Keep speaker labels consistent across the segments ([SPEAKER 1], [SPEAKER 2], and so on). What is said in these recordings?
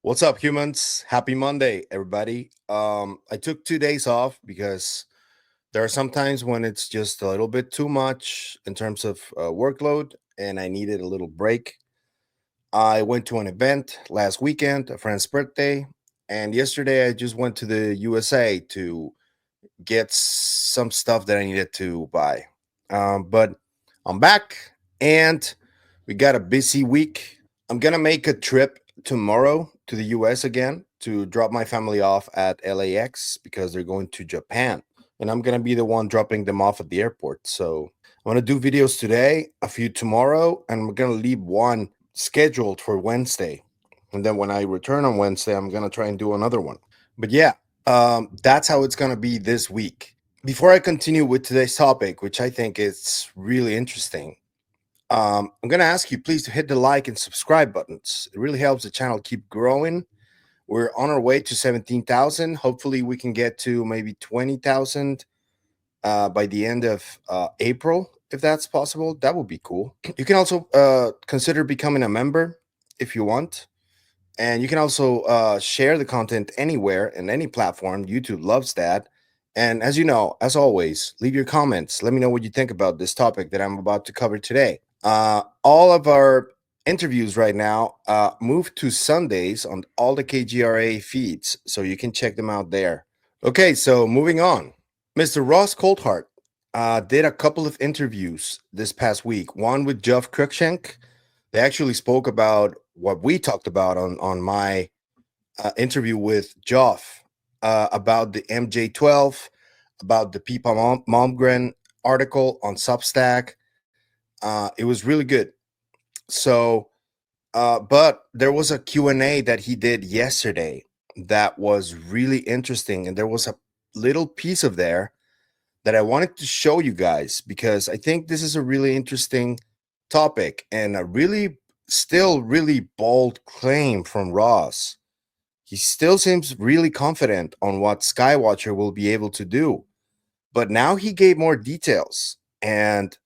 [SPEAKER 1] What's up, humans? Happy Monday, everybody. I took 2 days off because there are some times when it's just a little bit too much in terms of workload, and I needed a little break. I went to an event last weekend, a friend's birthday, and yesterday I just went to the USA to get some stuff that I needed to buy. But I'm back, and we got a busy week. I'm gonna make a trip tomorrow to the US again to drop my family off at LAX because they're going to Japan. And I'm gonna be the one dropping them off at the airport. So I'm gonna do videos today, a few tomorrow, and I'm gonna leave one scheduled for Wednesday. And then when I return on Wednesday, I'm gonna try and do another one. But yeah, that's how it's gonna be this week. Before I continue with today's topic, which I think is really interesting, I'm going to ask you please to hit the like and subscribe buttons. It really helps the channel keep growing. We're on our way to 17,000. Hopefully, we can get to maybe 20,000 by the end of April, if that's possible. That would be cool. You can also consider becoming a member if you want. And you can also share the content anywhere in any platform. YouTube loves that. And as you know, as always, leave your comments. Let me know what you think about this topic that I'm about to cover today. All of our interviews right now move to Sundays on all the KGRA feeds, so you can check them out there. Okay, so moving on. Mr. Ross Coulthart did a couple of interviews this past week, one with Jeff Cruikshank. They actually spoke about what we talked about on my interview with Joff about the MJ12, about the Pipa Malmgren article on Substack. It was really good. So, but there was a Q&A that he did yesterday that was really interesting, and there was a little piece of there that I wanted to show you guys because I think this is a really interesting topic and a really bold claim from Ross. He still seems really confident on what Skywatcher will be able to do, but now he gave more details, and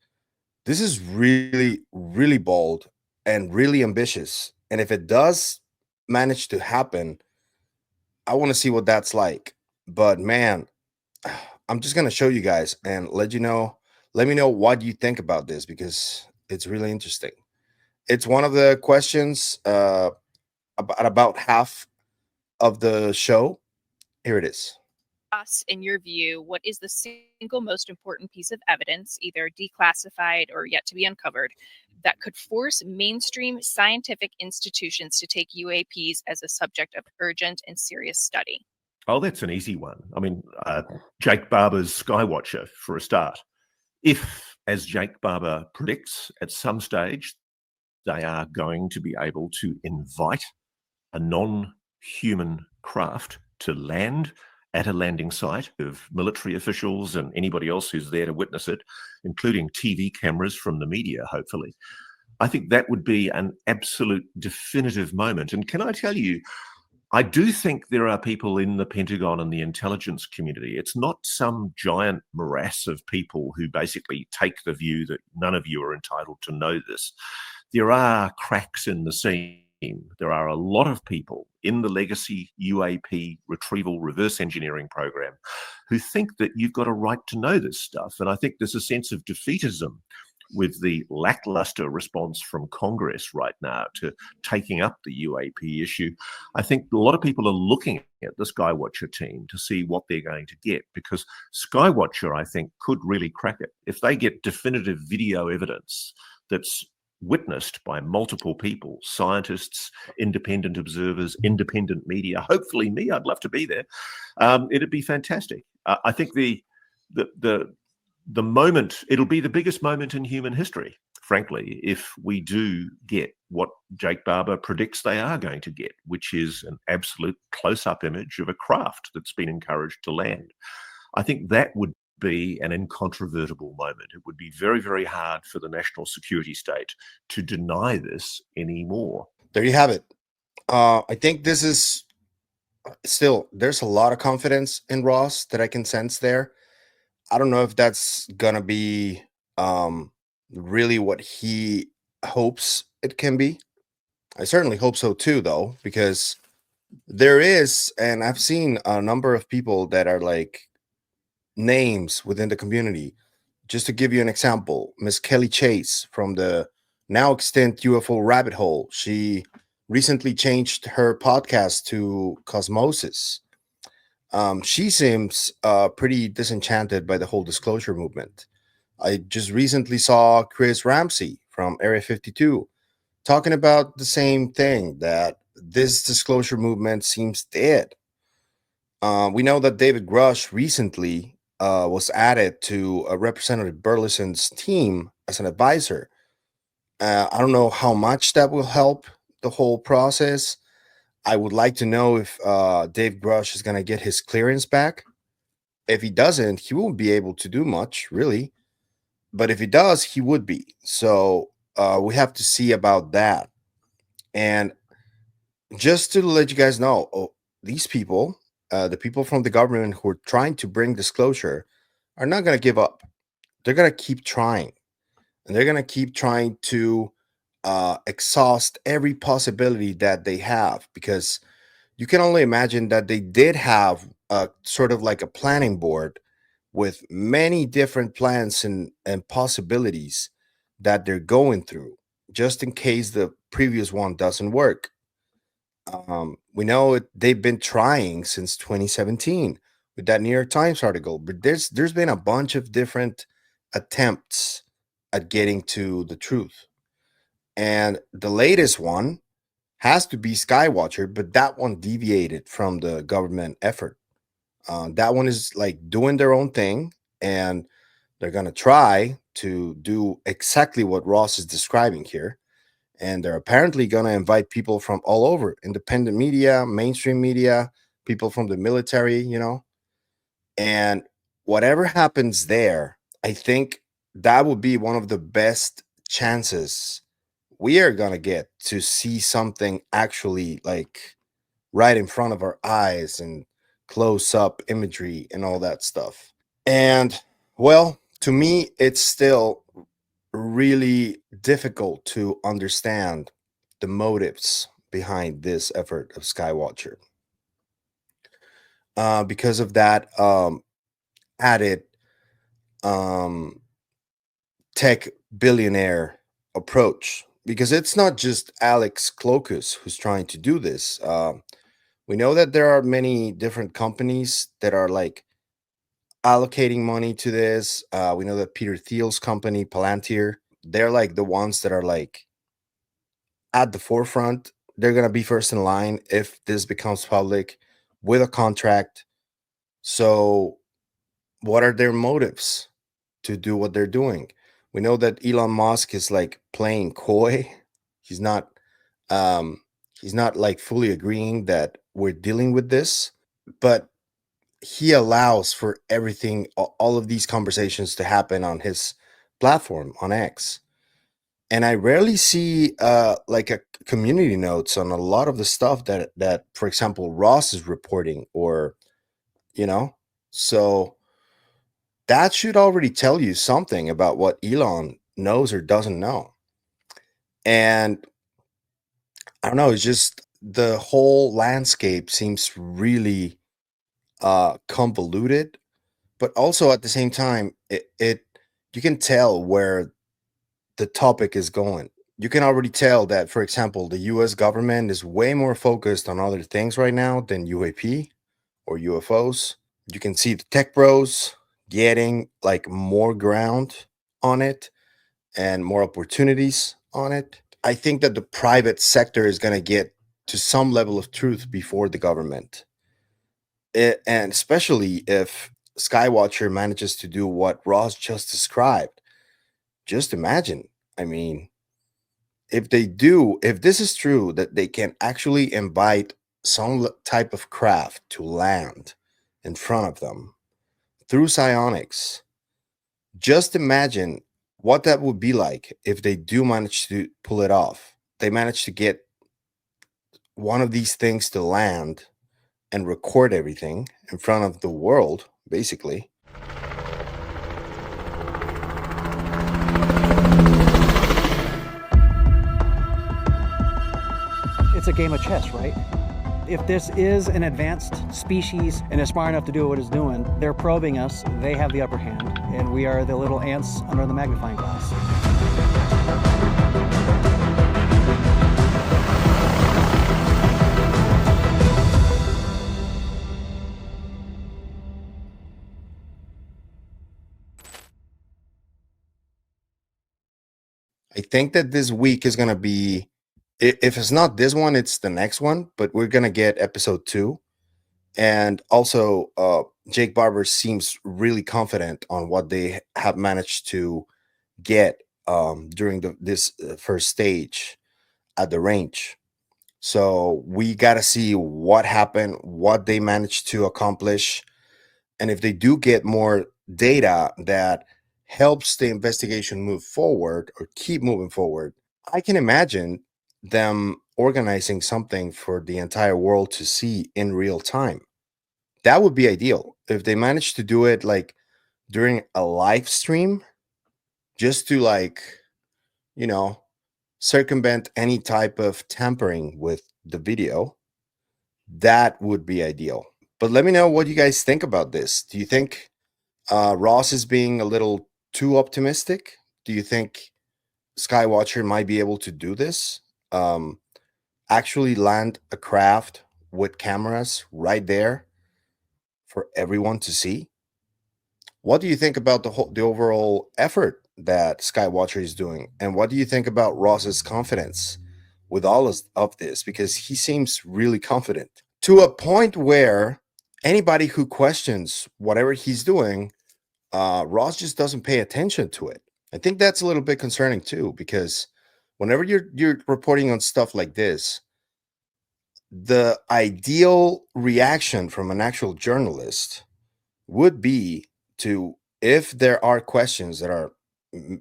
[SPEAKER 1] this is really bold and really ambitious. And if it does manage to happen, I want to see what that's like. But man, I'm just gonna show you guys and let you know. Let me know what you think about this because it's really interesting. It's one of the questions about half of the show. Here it is.
[SPEAKER 2] Us, in your view, what is the single most important piece of evidence, either declassified or yet to be uncovered, that could force mainstream scientific institutions to take UAPs as a subject of urgent and serious study?
[SPEAKER 3] Oh, that's an easy one. I mean, Jake Barber's Skywatcher, for a start. If, as Jake Barber predicts, at some stage they are going to be able to invite a non-human craft to land at a landing site of military officials and anybody else who's there to witness it, including TV cameras from the media, hopefully, I think that would be an absolute definitive moment. And can I tell you, I do think there are people in the Pentagon and the intelligence community. It's not some giant morass of people who basically take the view that none of you are entitled to know this. There are cracks in the scene. There are a lot of people in the legacy UAP retrieval reverse engineering program who think that you've got a right to know this stuff. And I think there's a sense of defeatism with the lackluster response from Congress right now to taking up the UAP issue. I think a lot of people are looking at the Skywatcher team to see what they're going to get, because Skywatcher, I think, could really crack it. If they get definitive video evidence that's witnessed by multiple people, scientists, independent observers, independent media, hopefully me, I'd love to be there. It'd be fantastic. I think the moment, it'll be the biggest moment in human history, frankly, if we do get what Jake Barber predicts they are going to get, which is an absolute close-up image of a craft that's been encouraged to land. I think that would be an incontrovertible moment. It would be very, very hard for the national security state to deny this anymore.
[SPEAKER 1] There you have it. I think this is still, there's a lot of confidence in Ross that I can sense there. I don't know if that's gonna be really what he hopes it can be. I certainly hope so too, though, because There is, and I've seen a number of people that are like names within the community. Just to give you an example, Miss Kelly Chase from the now extinct UFO Rabbit Hole. She recently changed her podcast to Cosmosis. She seems pretty disenchanted by the whole disclosure movement. I just recently saw Chris Ramsey from Area 52 talking about the same thing, that this disclosure movement seems dead. We know that David Grush recently was added to Representative Burleson's team as an advisor. I don't know how much that will help the whole process. I would like to know if Dave Grush is going to get his clearance back. If he doesn't, he won't be able to do much, really. But if he does, he would be. So we have to see about that. And just to let you guys know, these people, the people from the government who are trying to bring disclosure, are not going to give up. They're going to keep trying, and they're going to keep trying to exhaust every possibility that they have, because you can only imagine that they did have a sort of like a planning board with many different plans and possibilities that they're going through just in case the previous one doesn't work. We know they've been trying since 2017 with that New York Times article, but there's been a bunch of different attempts at getting to the truth. And the latest one has to be Skywatcher, but that one deviated from the government effort. That one is like doing their own thing, and they're going to try to do exactly what Ross is describing here. And they're apparently going to invite people from all over, independent media, mainstream media, people from the military, and whatever happens there, I think that would be one of the best chances we are going to get to see something actually like right in front of our eyes, and close up imagery and all that stuff. And well, to me, it's still really difficult to understand the motives behind this effort of Skywatcher, because of that added um, tech billionaire approach. Because it's not just Alex Clocus who's trying to do this. We know that there are many different companies that are like allocating money to this. We know that Peter Thiel's company, Palantir, they're like the ones that are like at the forefront. They're gonna be first in line if this becomes public with a contract. So, what are their motives to do what they're doing? We know that Elon Musk is like playing coy. He's not um he's not like fully agreeing that we're dealing with this, but he allows for everything, all of these conversations to happen on his platform on X. And I rarely see like a community notes on a lot of the stuff that for example Ross is reporting, or you know so that should already tell you something about what Elon knows or doesn't know. And I don't know, it's just the whole landscape seems really convoluted, but also at the same time it you can tell where the topic is going. You can already tell that, for example, the US government is way more focused on other things right now than UAP or UFOs. You can see the tech bros getting like more ground on it and more opportunities on it. I think that the private sector is going to get to some level of truth before the government. And especially if Skywatcher manages to do what Ross just described. Just imagine. I mean, if they do, if this is true, that they can actually invite some type of craft to land in front of them through psionics, just imagine what that would be like if they do manage to pull it off. They manage to get one of these things to land and record everything in front of the world, basically.
[SPEAKER 4] It's a game of chess, right? If this is an advanced species and is smart enough to do what it's doing, they're probing us, they have the upper hand, and we are the little ants under the magnifying glass.
[SPEAKER 1] I think that this week is going to be, if it's not this one, it's the next one, but we're going to get episode 2. And also, Jake Barber seems really confident on what they have managed to get during this first stage at the range. So we got to see what happened, what they managed to accomplish, and if they do get more data that helps the investigation move forward or keep moving forward, I can imagine them organizing something for the entire world to see in real time. That would be ideal if they managed to do it like during a live stream, just to like, you know, circumvent any type of tampering with the video. That would be ideal. But let me know what you guys think about this. Do you think Ross is being a little too optimistic? Do you think Skywatcher might be able to do this? Actually land a craft with cameras right there for everyone to see? What do you think about the overall effort that Skywatcher is doing? And what do you think about Ross's confidence with all of this? Because he seems really confident to a point where anybody who questions whatever he's doing, Ross just doesn't pay attention to it. I think that's a little bit concerning too, because whenever you're reporting on stuff like this, the ideal reaction from an actual journalist would be to, if there are questions that are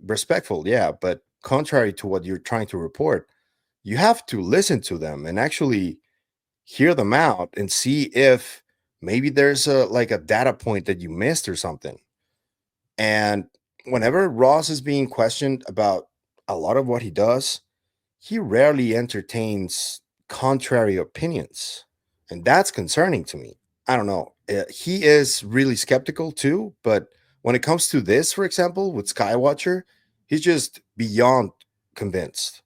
[SPEAKER 1] respectful, yeah, but contrary to what you're trying to report, you have to listen to them and actually hear them out and see if maybe there's a data point that you missed or something. And whenever Ross is being questioned about a lot of what he does, he rarely entertains contrary opinions. And that's concerning to me. I don't know. He is really skeptical too, but when it comes to this, for example, with Skywatcher, he's just beyond convinced.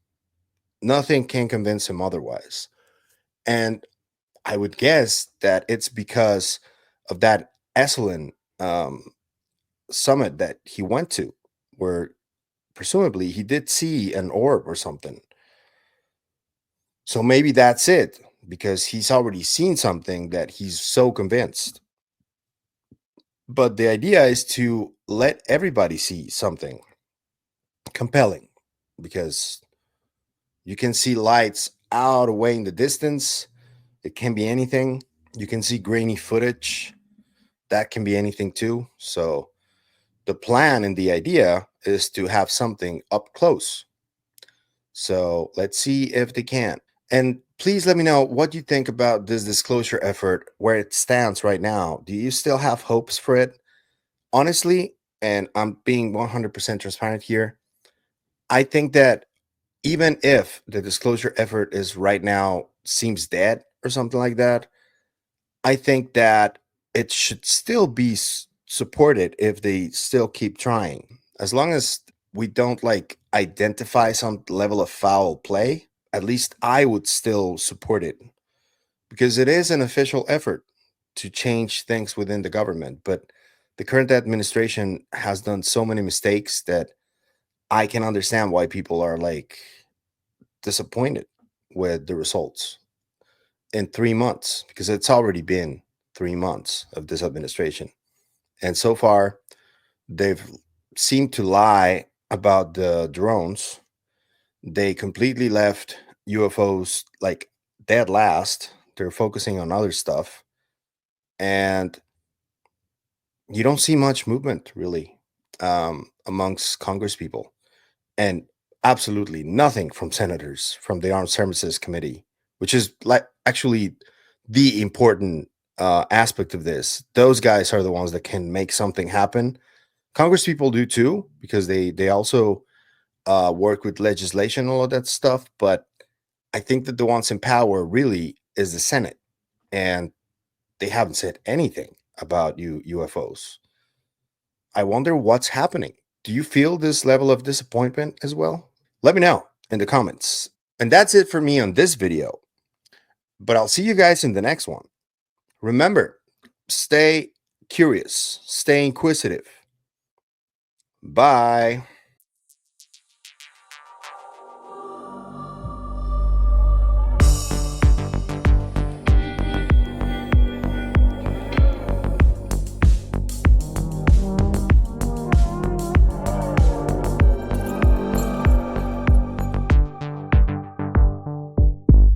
[SPEAKER 1] Nothing can convince him otherwise. And I would guess that it's because of that Esalen summit that he went to, where presumably he did see an orb or something. So maybe that's it, because he's already seen something that he's so convinced. But the idea is to let everybody see something compelling, because you can see lights out away in the distance. It can be anything. You can see grainy footage. That can be anything too. So the plan and the idea is to have something up close. So let's see if they can. And please let me know what you think about this disclosure effort, where it stands right now. Do you still have hopes for it? Honestly, and I'm being 100% transparent here, I think that even if the disclosure effort is right now seems dead or something like that, I think that it should still be supported if they still keep trying. As long as we don't like identify some level of foul play, at least I would still support it, because it is an official effort to change things within the government. But the current administration has done so many mistakes that I can understand why people are like disappointed with the results in 3 months, because it's already been 3 months of this administration. And so far, they've seemed to lie about the drones. They completely left UFOs like dead last. They're focusing on other stuff. And you don't see much movement really amongst Congress people. And absolutely nothing from senators from the Armed Services Committee, which is like actually the important aspect of this. Those guys are the ones that can make something happen. Congress people do too, because they also work with legislation, all of that stuff. But I think that the ones in power really is the Senate. and they haven't said anything about UFOs. I wonder what's happening. Do you feel this level of disappointment as well? Let me know in the comments. And that's it for me on this video. But I'll see you guys in the next one. Remember, stay curious, stay inquisitive. Bye.